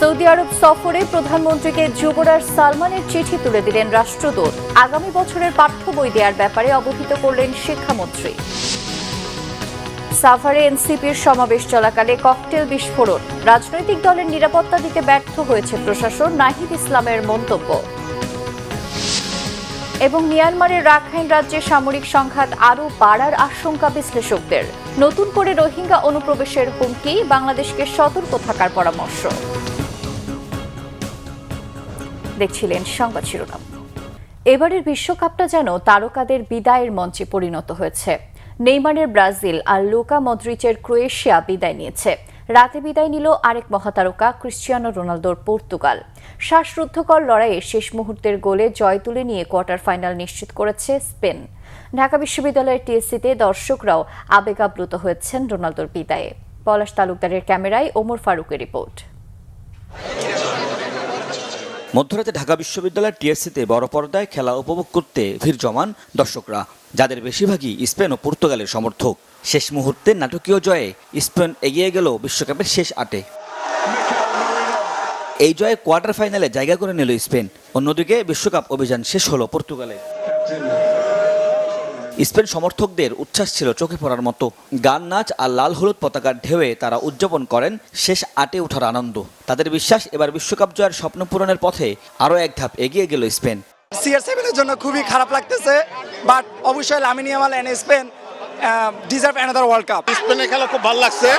Saudi আরব সফরে প্রধানমন্ত্রীকে যুবরাজ সালমানের চিঠি তুলে দিলেন রাষ্ট্রদূত। আগামী বছরের পাঠ্য বই দেওয়ার ব্যাপারে অবহিত করলেন শিক্ষামন্ত্রী। সাভারে এনসিপির সমাবেশ চলাকালে ককটেল বিস্ফোরণ, রাজনৈতিক দলের নিরাপত্তা দিতে ব্যর্থ হয়েছে প্রশাসন, নাহিদ ইসলামের মন্তব্য। এবং মিয়ানমারের রাখাইন রাজ্যে সামরিক সংঘাত আরও বাড়ার আশঙ্কা বিশ্লেষকদের। নতুন করে রোহিঙ্গা অনুপ্রবেশের হুমকি, বাংলাদেশকে সতর্ক থাকার পরামর্শ। দেখছিলেন সংবাদ শিরোনাম। এবারের বিশ্বকাপটা যেন তারকাদের বিদায়ের মঞ্চে পরিণত হয়েছে। নেইমারের ব্রাজিল আর লুকা মদ্রিচের ক্রোয়েশিয়া বিদায় নিয়েছে। রাতে বিদায় নিল আরেক মহাতারকা ক্রিস্টিয়ানো রোনালদোর পর্তুগাল। শ্বাসরুদ্ধকর লড়াইয়ে শেষ মুহূর্তের গোলে জয় তুলে নিয়ে কোয়ার্টার ফাইনাল নিশ্চিত করেছে স্পেন। ঢাকা বিশ্ববিদ্যালয়ের টিএসসিতে দর্শকরাও আবেগাপ্লুত হয়েছেন রোনালদোর বিদায়ে। পলাশ তালুকদারের ক্যামেরায় ওমর ফারুকের রিপোর্ট। মধ্যরাতে ঢাকা বিশ্ববিদ্যালয়ের টিএসসিতে বড় পর্দায় খেলা উপভোগ করতে ভিড় জমান দর্শকরা, যাদের বেশিরভাগই স্পেন ও পর্তুগালের সমর্থক। শেষ মুহূর্তে নাটকীয় জয়ে স্পেন এগিয়ে গেল বিশ্বকাপের শেষ আটে। এই জয়ে কোয়ার্টার ফাইনালে জায়গা করে নিল স্পেন। অন্যদিকে বিশ্বকাপ অভিযান শেষ হলো পর্তুগালে। স্পেন সমর্থকদের উচ্ছ্বাস ছিল চোখে পড়ার মতো। গান, নাচ আর লাল হলুদ পতাকার ঢেউয়ে তারা উদযাপন করেন শেষ আটে ওঠার আনন্দ। তাদের বিশ্বাস, এবার বিশ্বকাপ জয়ের স্বপ্ন পূরণের পথে আরও এক ধাপ এগিয়ে গেল স্পেন। CR7 এর জন্য খুবই খারাপ লাগতেছে, বাট অবশ্যই Lamine Yamal and Spain deserve another World Cup. স্পেনের খেলা খুব ভালো লাগছে,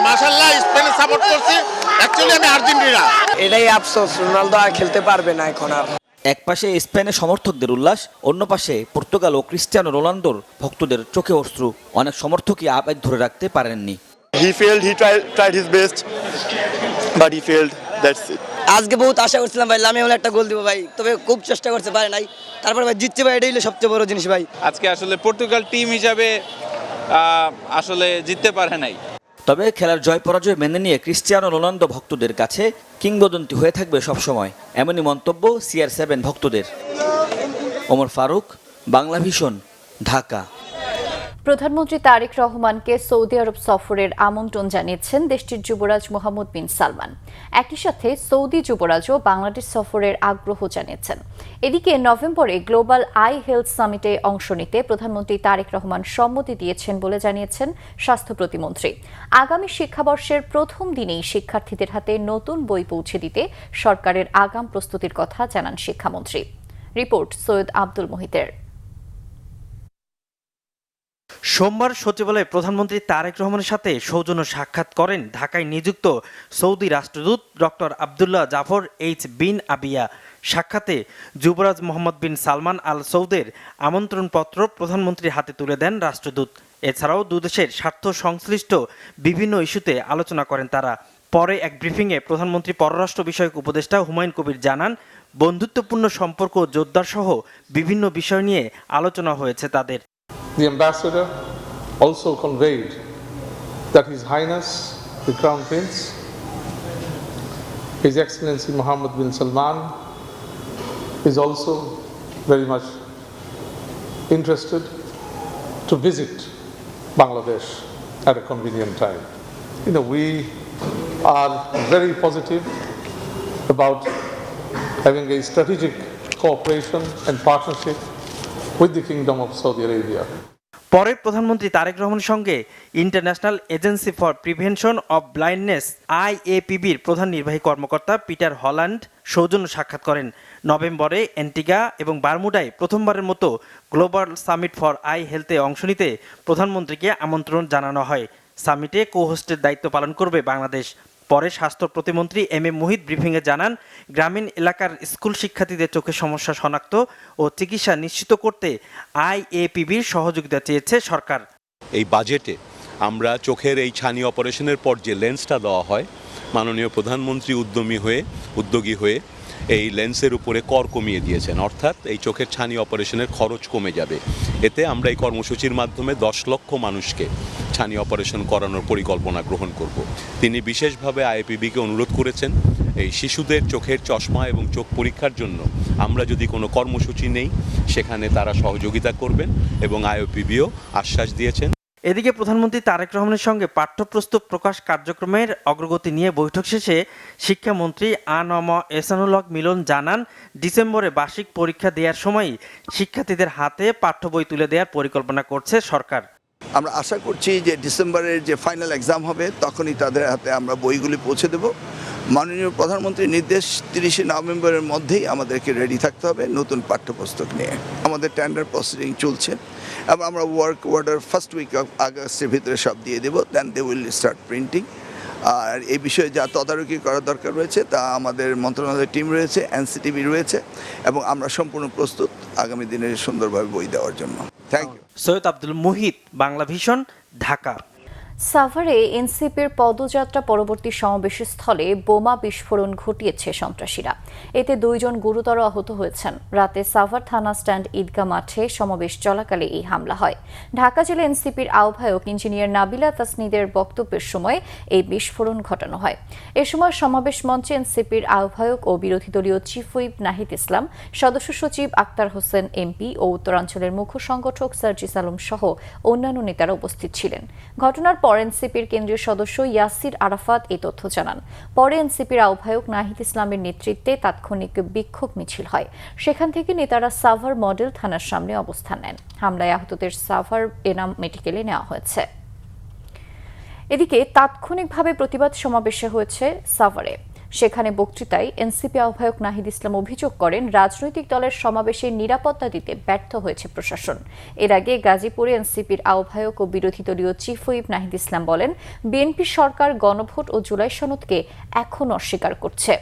মাশাআল্লাহ স্পেনে সাপোর্ট করছি। অ্যাকচুয়ালি আমি আর্জেন্টিনা। এটাই আফসোস, রোনালদো আর খেলতে পারবে না এখন আর। এক পাশে স্পেনের সমর্থকদের উল্লাস, অন্য পাশে পর্তুগাল ও ক্রিস্টিয়ানো রোনালদোর ভক্তদের চোখে অশ্রু। অনেক সমর্থকই আবেগ ধরে রাখতে পারেননি। He failed, he tried his best, but he failed, that's it. আজকে বহুত আশা করছিলাম ভাই লামিন ইয়ামাল একটা গোল দিব ভাই, তবে খুব চেষ্টা করতে পারে নাই। তারপর ভাই জিতছে ভাই, এটাই হলো সবচেয়ে বড় জিনিস ভাই। আজকে আসলে পর্তুগাল টিম হিসাবে আসলে জিততে পারে নাই। তবে খেলার জয় পরাজয় মেনে নিয়ে ক্রিস্টিয়ানো রোনালদো ভক্তদের কাছে কিংবদন্তি হয়ে থাকবে সবসময়, এমনই মন্তব্য CR7 ভক্তদের। ওমর ফারুক, বাংলা ভিশন, ঢাকা। প্রধানমন্ত্রী তারেক রহমানকে সৌদি আরব সফরের আমন্ত্রণ জানিয়েছেন দেশটির যুবরাজ মোহাম্মদ বিন সালমান। একই সাথে সৌদি যুবরাজও বাংলাদেশ সফরের আগ্রহ জানিয়েছেন। এদিকে নভেম্বরে গ্লোবাল আই হেলথ সামিটে অংশ নিতে প্রধানমন্ত্রী তারেক রহমান সম্মতি দিয়েছেন বলে জানিয়েছেন স্বাস্থ্য প্রতিমন্ত্রী। আগামী শিক্ষাবর্ষের প্রথম দিনেই শিক্ষার্থীদের হাতে নতুন বই পৌঁছে দিতে সরকারের আগাম প্রস্তুতির কথা জানান শিক্ষামন্ত্রী। রিপোর্ট সৈয়দ আব্দুল মুহিতের। সোমবার সচিবালয়ে প্রধানমন্ত্রী তারেক রহমানের সাথে সৌজন্য সাক্ষাৎ করেন ঢাকায় নিযুক্ত সৌদি রাষ্ট্রদূত ডক্টর আবদুল্লাহ জাফর এইচ বিন আবিয়া। সাক্ষাতে যুবরাজ মোহাম্মদ বিন সালমান আল সৌদের আমন্ত্রণপত্র প্রধানমন্ত্রীর হাতে তুলে দেন রাষ্ট্রদূত। এছাড়াও দুদেশের স্বার্থ সংশ্লিষ্ট বিভিন্ন ইস্যুতে আলোচনা করেন তারা। পরে এক ব্রিফিংয়ে প্রধানমন্ত্রী পররাষ্ট্র বিষয়ক উপদেষ্টা হুমায়ুন কবির জানান, বন্ধুত্বপূর্ণ সম্পর্ক জোরদার সহ বিভিন্ন বিষয় নিয়ে আলোচনা হয়েছে তাদের। The ambassador also conveyed that His Highness the Crown Prince, His Excellency Mohammed bin Salman, is also very much interested to visit Bangladesh at a convenient time. We are very positive about having a strategic cooperation and partnership with the Kingdom of Saudi Arabia. পরে প্রধানমন্ত্রী তারেক রহমানের সঙ্গে international agency for prevention of blindness IAPBর প্রধান নির্বাহী কর্মকর্তা Peter Holland সৌজন্য সাক্ষাৎ করেন। নভেম্বরে অ্যান্টিগা এবং বারমুডায় প্রথমবারের মতো গ্লোবাল সামিট ফর আই হেলথে অংশ নিতে প্রধানমন্ত্রীকে আমন্ত্রণ জানানো হয়। সামিটে কো-হোস্টের দায়িত্ব পালন করবে বাংলাদেশ। পরে স্বাস্থ্য প্রতিমন্ত্রী এম এ মুহিত ব্রিফিংয়ে জানান, গ্রামীণ এলাকার স্কুল শিক্ষার্থীদের চোখের সমস্যা শনাক্ত ও চিকিৎসা নিশ্চিত করতে IAPBর সহযোগিতা চেয়েছে সরকার। এই বাজেটে আমরা চোখের এই ছানি অপারেশনের পর যে লেন্সটা দেওয়া হয়, মাননীয় প্রধানমন্ত্রী উদ্যোগী হয়ে এই লেন্সের উপরে কর কমিয়ে দিয়েছেন, অর্থাৎ এই চোখের ছানি অপারেশনের খরচ কমে যাবে। এতে আমরা এই কর্মসূচির মাধ্যমে 10 লক্ষ মানুষকে ছানি অপারেশন করানোর পরিকল্পনা গ্রহণ করব। তিনি বিশেষভাবে IAPBকে অনুরোধ করেছেন, এই শিশুদের চোখের চশমা এবং চোখ পরীক্ষার জন্য আমরা যদি কোনো কর্মসূচি নেই, সেখানে তারা সহযোগিতা করবেন এবং IAPBও আশ্বাস দিয়েছেন। এদিকে প্রধানমন্ত্রী তারেক রহমানের সঙ্গে পাঠ্যপুস্তক প্রকাশ কার্যক্রমের অগ্রগতি নিয়ে বৈঠক শেষে শিক্ষামন্ত্রী আ.ন.ম এহসানুল হক মিলন জানান, ডিসেম্বরে বার্ষিক পরীক্ষা দেওয়ার সময়ই শিক্ষার্থীদের হাতে পাঠ্য বই তুলে দেওয়ার পরিকল্পনা করছে সরকার। আমরা আশা করছি যে ডিসেম্বরের যে ফাইনাল এক্সাম হবে তখনই তাদের হাতে আমরা বইগুলি পৌঁছে দেব। মাননীয় প্রধানমন্ত্রীর নির্দেশ 30শে নভেম্বরের মধ্যেই আমাদেরকে রেডি থাকতে হবে নতুন পাঠ্যপুস্তক নিয়ে। আমাদের টেন্ডার প্রসিডিং চলছে এবং আমরা work order first week of আগস্টের ভিতরে সব দিয়ে দেবো, then they will start printing. আর এই বিষয়ে যা তদারকি করার দরকার রয়েছে তা আমাদের মন্ত্রণালয়ের টিম রয়েছে, এনসিটিভি রয়েছে এবং আমরা সম্পূর্ণ প্রস্তুত আগামী দিনে সুন্দরভাবে বই দেওয়ার জন্য। Thank you. Syed Abdul Muhit, Bangla Vision, Dhaka. সাভারে এনসিপির পদযাত্রা পরবর্তী সমাবেশস্থলে বোমা বিস্ফোরণ ঘটিয়েছে সন্ত্রাসীরা। এতে 2 জন গুরুতর আহত হয়েছেন। রাতে সাভার থানা স্ট্যান্ড ঈদগাহ মাঠে সমাবেশ চলাকালে এই হামলা হয়। ঢাকা জেলা এনসিপির আহ্বায়ক ইঞ্জিনিয়ার নাবিলা তাসনিদের বক্তব্যের সময় এই বিস্ফোরণ ঘটানো হয়। এ সময় সমাবেশ মঞ্চে এনসিপির আহ্বায়ক ও বিরোধী দলীয় চিফ হুইপ নাহিদ ইসলাম, সদস্য সচিব আক্তার হোসেন এমপি ও উত্তরাঞ্চলের মুখ্য সংগঠক সার্জিস আলম সহ অন্যান্য নেতারা উপস্থিত ছিলেন। ঘটনার পর এনসিপির কেন্দ্রীয় সদস্য ইয়াসির আরাফাত এই তথ্য জানান। পরে এনসিপির আহ্বায়ক নাহিদ ইসলামের নেতৃত্বে তাৎক্ষণিক বিক্ষোভ মিছিল হয়। সেখান থেকে নেতারা সাভার মডেল থানার সামনে অবস্থান নেন। হামলায় আহতদের সাভার এনাম মেডিকেলে নেওয়া হয়েছে। এদিকে তাৎক্ষণিকভাবে প্রতিবাদ সমাবেশে হয়েছে সাভারে। সেখানে বক্তৃতায় এনসিপি আহ্বায়ক নাহিদ ইসলাম অভিযোগ করেন, রাজনৈতিক দলের সমাবেশে নিরাপত্তা দিতে ব্যর্থ হয়েছে প্রশাসন। এর আগে গাজীপুরে এনসিপির আহ্বায়ক ও বিরোধী দলীয় চিফ হুইপ নাহিদ ইসলাম বলেন, বিএনপি সরকার গণভোট ও জুলাই সনদকে এখন অস্বীকার করছে।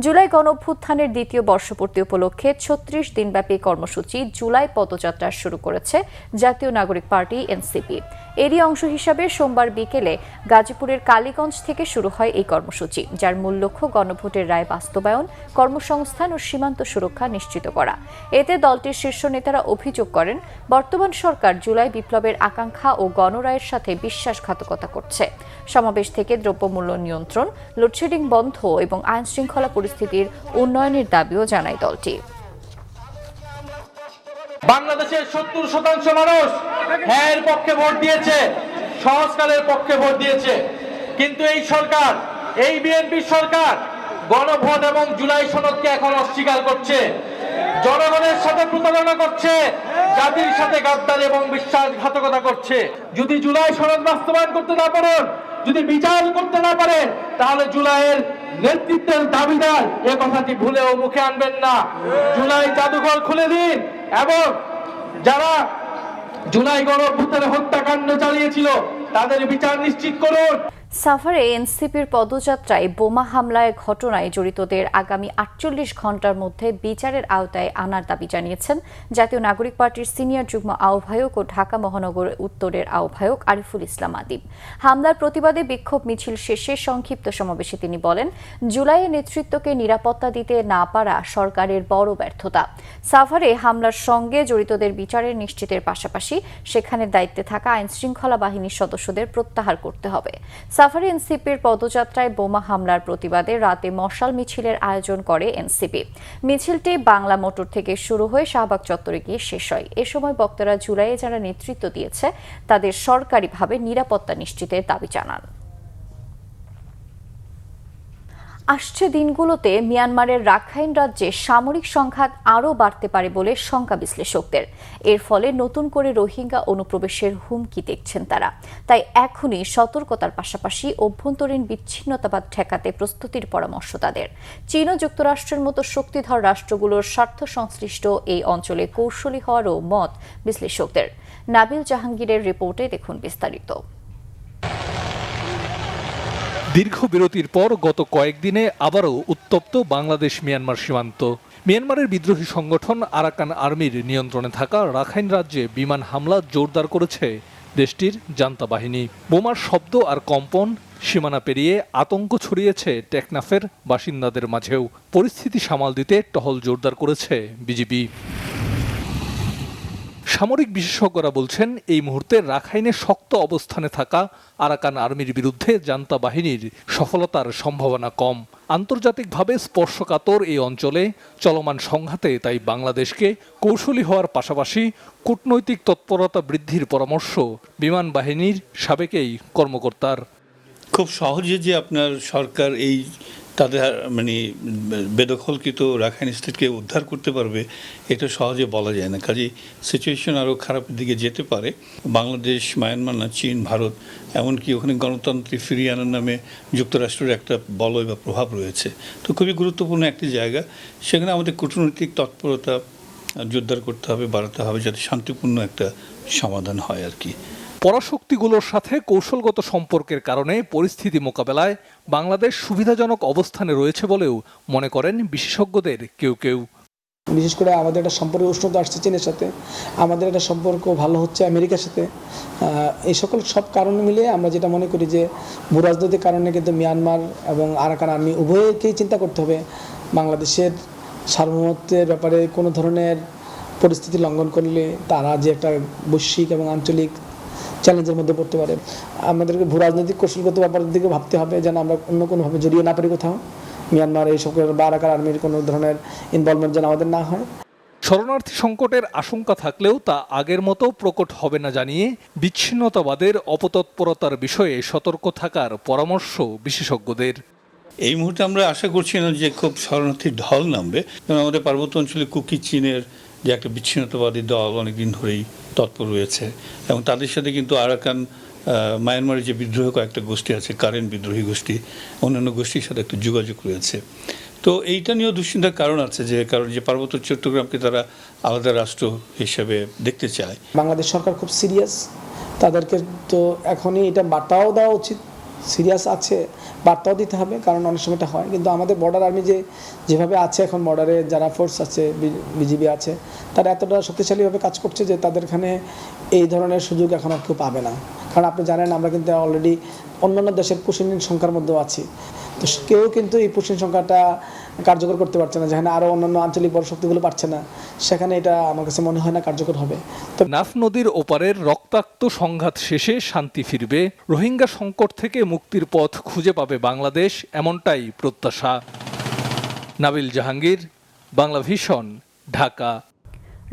জুলাই গণঅভ্যুত্থানের দ্বিতীয় বর্ষপূর্তি উপলক্ষে 36 দিনব্যাপী কর্মসূচি জুলাই পদযাত্রা শুরু করেছে জাতীয় নাগরিক পার্টি এনসিপি। এরই অংশ হিসাবে সোমবার বিকেলে গাজীপুরের কালীগঞ্জ থেকে শুরু হয় এই কর্মসূচি, যার মূল লক্ষ্য গণভোটের রায় বাস্তবায়ন, কর্মসংস্থান ও সীমান্ত সুরক্ষা নিশ্চিত করা। এতে দলটির শীর্ষ নেতারা অভিযোগ করেন, বর্তমান সরকার জুলাই বিপ্লবের আকাঙ্ক্ষা ও গণরায়ের সাথে বিশ্বাসঘাতকতা করছে। সমাবেশ থেকে দ্রব্যমূল্য নিয়ন্ত্রণ, লোডশেডিং বন্ধ এবং আইনশৃঙ্খলা পরিস্থিতির উন্নয়নের দাবিও জানায় দলটি। বাংলাদেশের 70% মানুষ হ্যাঁ পক্ষে ভোট দিয়েছে, সংস্কারের পক্ষে ভোট দিয়েছে, কিন্তু এই সরকার, এই বিএনপি সরকার গণভোট এবং জুলাই সনদকে এখন অস্বীকার করছে, জনগণের সাথে প্রতারণা করছে, জাতির সাথে গাদ্দারি এবং বিশ্বাসঘাতকতা করছে। যদি জুলাই সনদ বাস্তবায়ন করতে না পারেন, যদি বিচার করতে না পারেন, তাহলে জুলাইয়ের নেতৃত্বের দাবিদার এ কথাটি ভুলেও মুখে আনবেন না। জুলাই জাদুঘর খুলে দিন এবং যারা জুলাই গণঅভ্যুত্থানে হত্যাকাণ্ড চালিয়েছিল তাদের বিচার নিশ্চিত করুন। সাভারে এনসিপির পদযাত্রায় বোমা হামলায় ঘটনায় জড়িতদের আগামী 48 ঘণ্টার মধ্যে বিচারের আওতায় আনার দাবি জানিয়েছেন জাতীয় নাগরিক পার্টির সিনিয়র যুগ্ম আহ্বায়ক ও ঢাকা মহানগর উত্তরের আহ্বায়ক আরিফুল ইসলাম আদিব। হামলার প্রতিবাদে বিক্ষোভ মিছিল শেষে সংক্ষিপ্ত সমাবেশে তিনি বলেন, জুলাইয়ের নেতৃত্বকে নিরাপত্তা দিতে না পারা সরকারের বড় ব্যর্থতা। সাভারে হামলার সঙ্গে জড়িতদের বিচারের নিশ্চিতের পাশাপাশি সেখানে দায়িত্বে থাকা আইনশৃঙ্খলা বাহিনীর সদস্যদের প্রত্যাহার করতে হবে। সাভারে এনসিপির পদযাত্রায় বোমা হামলার প্রতিবাদে রাতে মশাল মিছিলের আয়োজন করে এনসিপি। মিছিলটি বাংলা মোটর থেকে শুরু হয়ে শাহবাগ চত্বরে গিয়ে শেষ হয়। এ সময় বক্তারা জুলাইয়ে যারা নেতৃত্ব দিয়েছে তাদের সরকারিভাবে নিরাপত্তা নিশ্চিতের দাবি জানান। আসছে দিনগুলোতে মিয়ানমারের রাখাইন রাজ্যে সামরিক সংঘাত আরও বাড়তে পারে বলে শঙ্কা বিশ্লেষকদের। এর ফলে নতুন করে রোহিঙ্গা অনুপ্রবেশের হুমকি দেখছেন তারা। তাই এখনই সতর্কতার পাশাপাশি অভ্যন্তরীণ বিচ্ছিন্নতাবাদ ঠেকাতে প্রস্তুতির পরামর্শ তাদের। চীন ও যুক্তরাষ্ট্রের মতো শক্তিধর রাষ্ট্রগুলোর স্বার্থ সংশ্লিষ্ট এই অঞ্চলে কৌশলী হওয়ারও মত বিশ্লেষকদের। নাবিল জাহাঙ্গীরের রিপোর্টে দেখুন বিস্তারিত। দীর্ঘ বিরতির পর গত কয়েকদিনে আবারও উত্তপ্ত বাংলাদেশ মিয়ানমার সীমান্ত। মিয়ানমারের বিদ্রোহী সংগঠন আরাকান আর্মির নিয়ন্ত্রণে থাকা রাখাইন রাজ্যে বিমান হামলা জোরদার করেছে দেশটির জান্তা বাহিনী। বোমার শব্দ আর কম্পন সীমানা পেরিয়ে আতঙ্ক ছড়িয়েছে টেকনাফের বাসিন্দাদের মাঝেও। পরিস্থিতি সামাল দিতে টহল জোরদার করেছে বিজিবি। সামরিক বিশেষজ্ঞরা বলছেন এই মুহূর্তে রাখাইনে শক্ত অবস্থানে থাকা আরাকান আর্মির বিরুদ্ধে জান্তা বাহিনীর সফলতার সম্ভাবনা কম। আন্তর্জাতিকভাবে স্পর্শকাতর এই অঞ্চলে চলমান সংঘাতে তাই বাংলাদেশকে কৌশলী হওয়ার পাশাপাশি কূটনৈতিক তৎপরতা বৃদ্ধির পরামর্শ বিমান বাহিনীর সাবেক এই কর্মকর্তার। খুব সহজে যে আপনার সরকার এই তাদের বেদখলকৃত রাখাইন স্টেটকে উদ্ধার করতে পারবে এটা সহজে বলা যায় না। কাজেই সিচুয়েশন আরও খারাপের দিকে যেতে পারে। বাংলাদেশ, মায়ানমার না চীন, ভারত, এমনকি ওখানে গণতন্ত্রে ফিরিয়ে আনার নামে যুক্তরাষ্ট্রের একটা বলয় বা প্রভাব রয়েছে। তো খুবই গুরুত্বপূর্ণ একটি জায়গা, সেখানে আমাদের কূটনৈতিক তৎপরতা জোরদার করতে হবে, বাড়াতে হবে, যাতে শান্তিপূর্ণ একটা সমাধান হয় আর কি। পরাশক্তিগুলোর সাথে কৌশলগত সম্পর্কের কারণে পরিস্থিতি মোকাবেলায় বাংলাদেশ সুবিধাজনক অবস্থানে রয়েছে বলেও মনে করেন বিশেষজ্ঞদের কেউ কেউ। বিশেষ করে আমাদের একটা সম্পর্ক উষ্ণতা আসছে চীনের সাথে, আমাদের একটা সম্পর্ক ভালো হচ্ছে আমেরিকার সাথে। এই সকল সব কারণ মিলিয়ে আমরা যেটা মনে করি যে ভূরাজনৈতিক কারণে কিন্তু মিয়ানমার এবং আরাকান আর্মি উভয়কেই চিন্তা করতে হবে। বাংলাদেশের সার্বভৌমত্বের ব্যাপারে কোনো ধরনের পরিস্থিতি লঙ্ঘন করলে তারা যে একটা বৈশ্বিক এবং আঞ্চলিক চ্যালেঞ্জের মধ্যে পড়তে পারে। আমাদেরকে ভূরাজনৈতিক কৌশলগত ব্যাপারের দিকে ভাবতে হবে, যেন আমরা অন্য কোনোভাবে জড়িয়ে না পারি কোথাও। মিয়ানমার এই সকল বা আরাকান আর্মির কোনো ধরনের ইনভলভমেন্ট যেন আমাদের না হয়। শরণার্থী সংকটের আশঙ্কা থাকলেও তা আগের মতো প্রকট হবে না জানিয়ে বিচ্ছিন্নতাবাদের অপতৎপরতার বিষয়ে সতর্ক থাকার পরামর্শ বিশেষজ্ঞদের। এই মুহূর্তে আমরা আশা করছি না যে খুব শরণার্থীর ঢল নামবে, কারণ আমাদের পার্বত্য অঞ্চলে কুকি চীনের যে একটা বিচ্ছিন্নতাবাদী দল অনেকদিন ধরেই তৎপর রয়েছে, এবং তাদের সাথে কিন্তু আরাকান মায়ানমারের যে বিদ্রোহ কয়েকটা গোষ্ঠী আছে, কারেন্ট বিদ্রোহী গোষ্ঠী, অন্যান্য গোষ্ঠীর সাথে একটা যোগাযোগ রয়েছে। তো এইটা নিয়েও দুশ্চিন্তার কারণ আছে, কারণ যে পার্বত্য চট্টগ্রামকে তারা আলাদা রাষ্ট্র হিসেবে দেখতে চায়। বাংলাদেশ সরকার খুব সিরিয়াস, তাদেরকে তো এখনই এটা বার্তাও দেওয়া উচিত, সিরিয়াস আছে, বার্তাও দিতে হবে, কারণ অনেক সময় এটা হয়। কিন্তু আমাদের বর্ডার আর্মি যেভাবে আছে এখন, বর্ডারে যারা ফোর্স আছে, বিজিবি আছে, তারা এতটা শক্তিশালীভাবে কাজ করছে যে তাদের এখানে এই ধরনের সুযোগ এখন আর কেউ পাবে না। কারণ আপনি জানেন আমরা কিন্তু অলরেডি অন্যান্য দেশের পুশিং সংখ্যার মধ্যেও আছি, তো কেউ কিন্তু এই পুশিং সংখ্যাটা কার্যকর করতে পারছে না। যেখানে আরও অন্যান্য আঞ্চলিক বড় শক্তিগুলো পারছে না, সেখানে এটা আমার কাছে মনে হয় না কার্যকর হবে। নাফ নদীর ওপারের রক্তাক্ত সংঘাত শেষে শান্তি ফিরবে, রোহিঙ্গা সংকট থেকে মুক্তির পথ খুঁজে পাবে বাংলাদেশ, এমনটাই প্রত্যাশা। নাবিল জাহাঙ্গীর, বাংলা ভিশন, ঢাকা।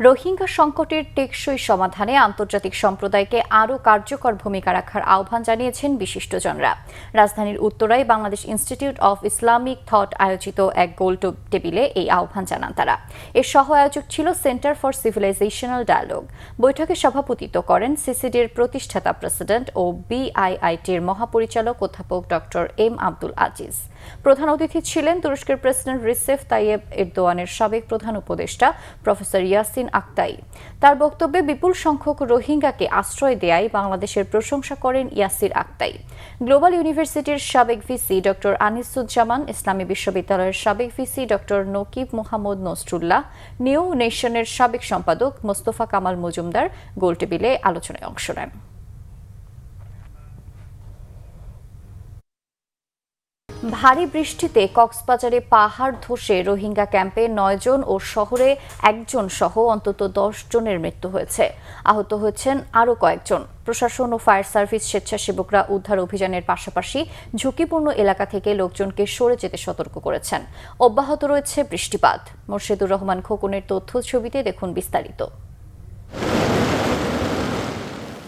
রোহিঙ্গা সংকটের টেকসই সমাধানে আন্তর্জাতিক সম্প্রদায়কে আরও কার্যকর ভূমিকা রাখার আহ্বান জানিয়েছেন বিশিষ্টজনরা। রাজধানীর উত্তরায় Bangladesh institute of Islamic thought আয়োজিত এক গোল টেবিলে এই আহ্বান জানান তারা। এর সহ আয়োজক ছিল সেন্টার ফর সিভিলাইজেশনাল ডায়ালগ। বৈঠকে সভাপতিত্ব করেন সিসিডির প্রতিষ্ঠাতা প্রেসিডেন্ট ও বিআইআইটির মহাপরিচালক অধ্যাপক ডক্টর এম আব্দুল আজিজ। প্রধান অতিথি ছিলেন তুরস্কের প্রেসিডেন্ট রিসেপ তাইয়েব এরদোয়ানের সাবেক প্রধান উপদেষ্টা প্রফেসর ইয়াসিন আক্তাই। তার বক্তব্যে বিপুল সংখ্যক রোহিঙ্গাকে আশ্রয় দেয়ায় বাংলাদেশের প্রশংসা করেন ইয়াসির আক্তাই। গ্লোবাল ইউনিভার্সিটির সাবেক ভিসি ডক্টর আনিসুজ্জামান, ইসলামী বিশ্ববিদ্যালয়ের সাবেক VC doctor Naqib Mohammad Nasrullah, new নেশনের সাবেক সম্পাদক মোস্তফা কামাল মজুমদার গোলটেবিলে আলোচনায় অংশ নেন। ভারী বৃষ্টিতে কক্সবাজারে পাহাড় ধসে রোহিঙ্গা ক্যাম্পে 9 জন ও শহরে 1 জন সহ অন্তত 10 জনের মৃত্যু হয়েছে। আহত হয়েছেন আরও কয়েকজন। প্রশাসন ও ফায়ার সার্ভিস স্বেচ্ছাসেবকরা উদ্ধার অভিযানের পাশাপাশি ঝুঁকিপূর্ণ এলাকা থেকে লোকজনকে সরে যেতে সতর্ক করেছেন। অব্যাহত রয়েছে বৃষ্টিপাত। মোর্শেদুর রহমান খোকনের তথ্য ছবিতে দেখুন বিস্তারিত।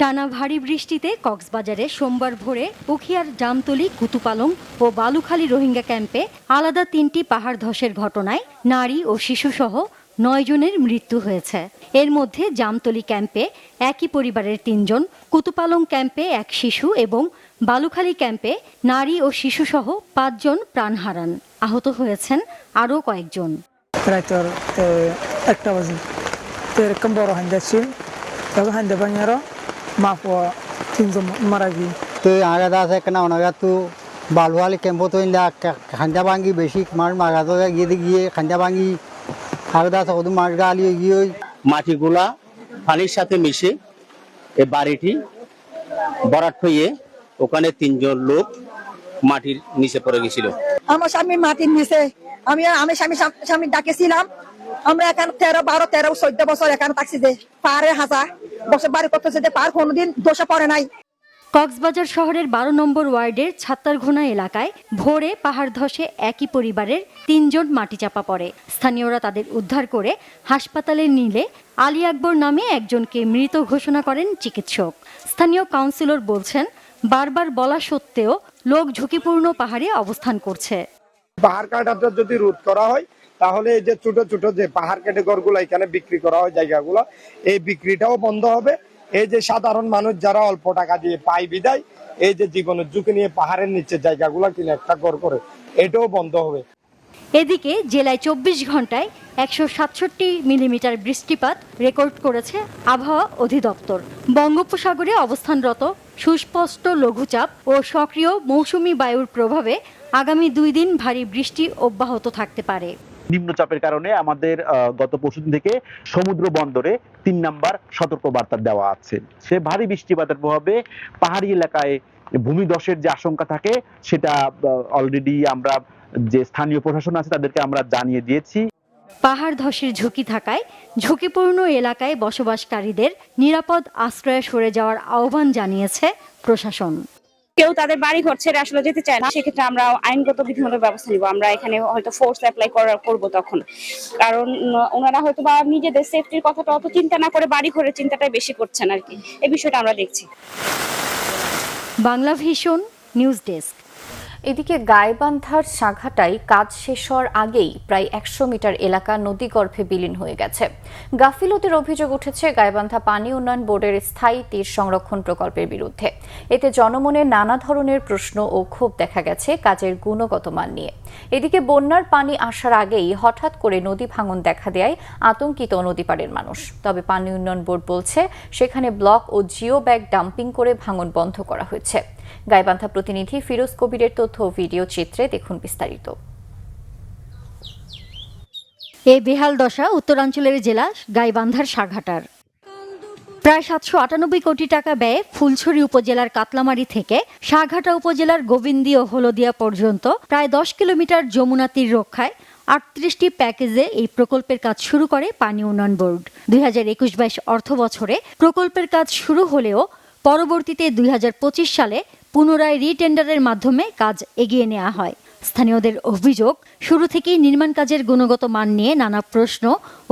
টানা ভারী বৃষ্টিতে কক্সবাজারে সোমবার ভোরে উখিয়ার জামতলী, কুতুপালং ও বালুখালী রোহিঙ্গা ক্যাম্পে আলাদা 3টি পাহাড় ধসের ঘটনায় নারী ও শিশুসহ 9 জনের মৃত্যু হয়েছে। এর মধ্যে জামতলী ক্যাম্পে একই পরিবারের 3 জন, কুতুপালং ক্যাম্পে 1 শিশু এবং বালুখালী ক্যাম্পে নারী ও শিশুসহ 5 জন প্রাণ হারান। আহত হয়েছেন আরও কয়েকজন। রাত 1টা বাজে তো এরকম বড় হান্দা ছিল, তবে হান্দা ভাঙারও মাফ 3 জন মারা গিয়ে তো আগা আছে কেন ওনারা তো বালুখালী ক্যাম্প তো খান্দা ভাঙি বেশি মার মারা তো গিয়ে খান্দা ভাঙি আগা আছে কত মার গালি গিয়ে মাটিগুলা পানির সাথে মিশে এই বাড়িটি বরাট হয়ে ওখানে 3 জন লোক মাটির নিচে পড়ে গেছিল। আমার স্বামী মাটির নিচে, আমি স্বামী ডাকেছিলাম, আমরা এখানে 13 বছর এখানে থাকছি যে পাহাড়ে হাসা বছর বাড়ি করতেছে যে পাহাড় কোনোদিন দোষে পড়ে নাই। কক্সবাজার শহরের 12 নম্বর ওয়ার্ডের ছাত্তারঘোনা এলাকায় ভোরে পাহাড় ধসে একই পরিবারের 3 জন মাটি চাপা পড়ে। স্থানীয়রা তাদের উদ্ধার করে হাসপাতালে নিলে আলী আকবর নামে একজনকে মৃত ঘোষণা করেন চিকিৎসক। স্থানীয় কাউন্সিলর বলছেন, বারবার বলা সত্ত্বেও লোক ঝুঁকিপূর্ণ পাহাড়ে অবস্থান করছে। পাহাড় কাটাটা যদি রোধ করা হয় তাহলে এই যে ছোট ছোট যে পাহাড় কেটে ঘরগুলো এখানে বিক্রি করা হয় জায়গাগুলো, এই বিক্রিটাও বন্ধ হবে। এই যে সাধারণ মানুষ যারা অল্প টাকা দিয়ে পায় বিদায় এই যে জীবনের ঝুঁকি নিয়ে পাহাড়ের নিচে জায়গাগুলো কিনে একটা ঘর করে, এটাও বন্ধ হবে। এদিকে জেলায় 24 ঘন্টায় 167 মিলিমিটার বৃষ্টিপাত রেকর্ড করেছে আবহাওয়া অধিদপ্তর। বঙ্গোপসাগরে অবস্থানরত সুস্পষ্ট লঘুচাপ ও সক্রিয় মৌসুমী বায়ুর প্রভাবে আগামী 2 দিন ভারী বৃষ্টি অব্যাহত থাকতে পারে। নিম্নচাপের কারণে আমাদের গত পরশুদিন থেকে সমুদ্র বন্দরে 3 নাম্বার সতর্কবার্তা দেওয়া আছে। সে ভারী বৃষ্টিপাতের প্রভাবে পাহাড়ি এলাকায় ভূমিধসের যে আশঙ্কা থাকে সেটা অলরেডি আমরা যে স্থানীয় প্রশাসন আছে তাদেরকে আমরা জানিয়ে দিয়েছি। পাহাড় ধসের ঝুঁকি থাকায় ঝুঁকিপূর্ণ এলাকায় বসবাসকারীদের নিরাপদ আশ্রয়ে সরে যাওয়ার আহ্বান জানিয়েছে প্রশাসন। কেউ তাদের বাড়ি ঘর ছেড়ে আসলে যেতে চায় না, সেক্ষেত্রে আমরা আইনগত বিধিমূলক ব্যবস্থা নিব। আমরা এখানে হয়তো ফোর্স অ্যাপ্লাই করব তখন, কারণ ওনারা হয়তো বা নিজেদের সেফটির কথাটা অত চিন্তা না করে বাড়ি ঘরের চিন্তাটাই বেশি করছেন আর কি। এই বিষয়টা আমরা দেখছি। Bangla vision news desk. এদিকে গাইবান্ধার সাঘাটায় কাজ শেষ হওয়ার আগেই প্রায় 100 মিটার এলাকা নদীগর্ভে বিলীন হয়ে গেছে। গাফিলতির অভিযোগ উঠেছে গাইবান্ধা পানি উন্নয়ন বোর্ডের স্থায়ী তীর সংরক্ষণ প্রকল্পের বিরুদ্ধে। এতে জনমনে নানা ধরনের প্রশ্ন ও ক্ষোভ দেখা গেছে কাজের গুণগত মান নিয়ে। এদিকে বন্যার পানি আসার আগেই হঠাৎ করে নদী ভাঙন দেখা দেয় আতঙ্কিত নদীপাড়ের মানুষ। তবে পানি উন্নয়ন বোর্ড বলছে সেখানে ব্লক ও জিও ব্যাগ ডাম্পিং করে ভাঙন বন্ধ করা হয়েছে। গাইবান্ধা প্রতিনিধি ফিরোজ কবিরের তথ্য ও ভিডিও চিত্রে দেখুন বিস্তারিত। এই বেহাল দশা উত্তরাঞ্চলের জেলা গাইবান্ধার সাঘাটার। প্রায় 798 কোটি টাকা ব্যয়ে ফুলছড়ি উপজেলার কাতলামারি থেকে সাঘাটা উপজেলার গোবিন্দি ও হলদিয়া পর্যন্ত প্রায় 10 কিলোমিটার যমুনা তীর রক্ষায় 38টি প্যাকেজে এই প্রকল্পের কাজ শুরু করে পানি উন্নয়ন বোর্ড। 2021-22 অর্থ বছরে প্রকল্পের কাজ শুরু হলেও পরবর্তীতে 2025 সালে পুনরায় রিটেন্ডারের মাধ্যমে কাজ এগিয়ে নেওয়া হয়। স্থানীয়দের অভিযোগ, শুরু থেকেই নির্মাণ কাজের গুণগত মান নিয়ে নানা প্রশ্ন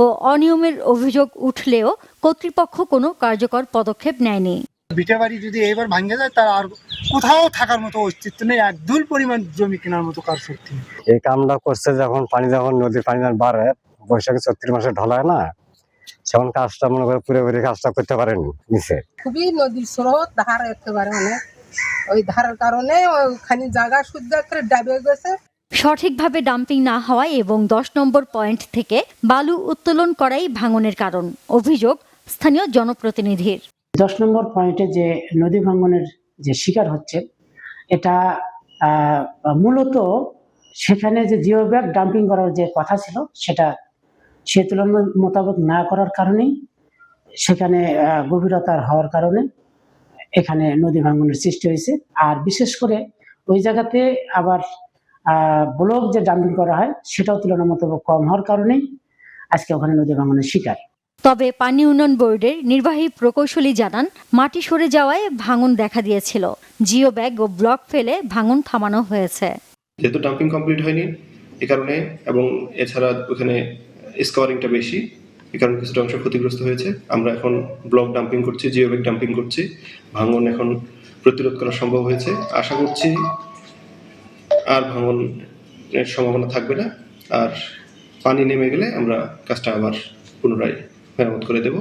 ও অনিয়মের অভিযোগ উঠলেও কর্তৃপক্ষ কোনো কার্যকর পদক্ষেপ নেয়নি। ভিটে বাড়ি যদি এবার ভাঙে যায় তার আর কোথাও থাকার মতো অস্তিত্ব নেই, একদম পরিমাণ জমি কেনার মতো কার শক্তি নেই। এই কামটা করছে যখন নদীর পানি বাড়ে, বৈশাখে 34 মাসে ঢলায় না, সেমন কাজটা মনে করে পুরোপুরি কাজটা করতে পারেনি নিচে। খুবই নদীর স্রোত ধার একেবারে অনেক, ওই ধারের কারণে ওখানে জায়গা শুদ্ধ করে ডাবে গেছে। সঠিকভাবে ডাম্পিং না হওয়ায় এবং 10 নম্বর পয়েন্ট থেকে বালু উত্তোলন করাই ভাঙনের কারণ, অভিযোগ স্থানীয় জনপ্রতিনিধির। 10 নম্বর পয়েন্টে যে নদী ভাঙনের যে শিকার হচ্ছে, এটা মূলত সেখানে যে জিও ব্যাগ ডাম্পিং করার যে কথা ছিল সেটা সে তুলনা মোতাবেক না করার কারণেই সেখানে গভীরতার হওয়ার কারণে এখানে নদী ভাঙনের সৃষ্টি হয়েছে। আর বিশেষ করে ওই জায়গাতে আবার ব্লক যে ডাম্পিং করা হয় সেটাও তুলনা মোতাবেক কম হওয়ার কারণেই আজকে ওখানে নদী ভাঙনের শিকার। তবে পানি উন্নয়ন বোর্ডের নির্বাহী প্রকৌশলী জানান, মাটি সরে যাওয়ায় ভাঙন দেখা দিয়েছিল। জিও ব্যাগ ও ব্লক ফেলে ভাঙন থামানো হয়েছে। যেহেতু ডাম্পিং কমপ্লিট হয়নি এ কারণে, এবং এছাড়া ওখানে স্কোয়ারিংটা বেশি, এই কারণে কিছুটা অংশ ক্ষতিগ্রস্ত হয়েছে। আমরা এখন ব্লক ডাম্পিং করছি, জিও ব্যাগ ডাম্পিং করছি, ভাঙন এখন প্রতিরোধ করা সম্ভব হয়েছে। আশা করছি আর ভাঙনের সম্ভাবনা থাকবে না, আর পানি নেমে গেলে আমরা কাজটা আবার পুনরায় মেরামত করে দেব।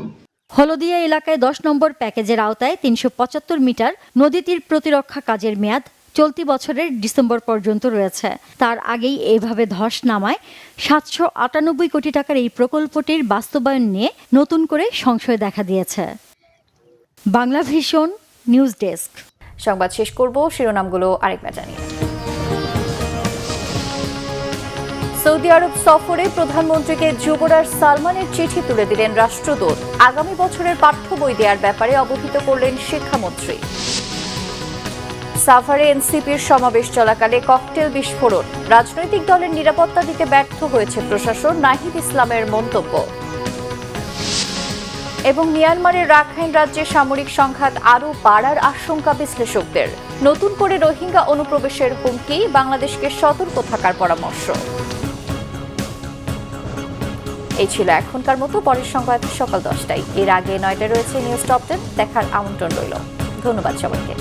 হলদিয়া এলাকায় 10 নম্বর প্যাকেজের আওতায় 375 মিটার নদী তীর প্রতিরক্ষা কাজের মেয়াদ চলতি বছরের ডিসেম্বর পর্যন্ত রয়েছে। তার আগেই এভাবে ধস নামায় 798 কোটি টাকার এই প্রকল্পটির বাস্তবায়ন নিয়ে নতুন করে সংশয় দেখা দিয়েছে। Bangla vision news desk. সংবাদ শেষ করব, শিরোনামগুলো আরেকবার জানিয়ে। সৌদি আরব সফরে প্রধানমন্ত্রীকে যুবরাজ সালমানের চিঠি তুলে দিলেন রাষ্ট্রদূত। আগামী বছরের পাঠ্য বই দেওয়ার ব্যাপারে অবহিত করলেন শিক্ষামন্ত্রী। সাভারে এনসিপির সমাবেশ চলাকালে ককটেল বিস্ফোরণ, রাজনৈতিক দলের নিরাপত্তা দিতে ব্যর্থ হয়েছে প্রশাসন, নাহিদ ইসলামের মন্তব্য। এবং মিয়ানমারের রাখাইন রাজ্যে সামরিক সংঘাত আরও বাড়ার আশঙ্কা বিশ্লেষকদের। নতুন করে রোহিঙ্গা অনুপ্রবেশের হুমকি, বাংলাদেশকে সতর্ক থাকার পরামর্শ। এই ছিল এখনকার মতো। পরের সংবাদ সকাল 10টায়। এর আগে 9টায় রয়েছে নিউজ টপ 10 দেখার আমন্ত্রণ রইল। ধন্যবাদ সবাইকে।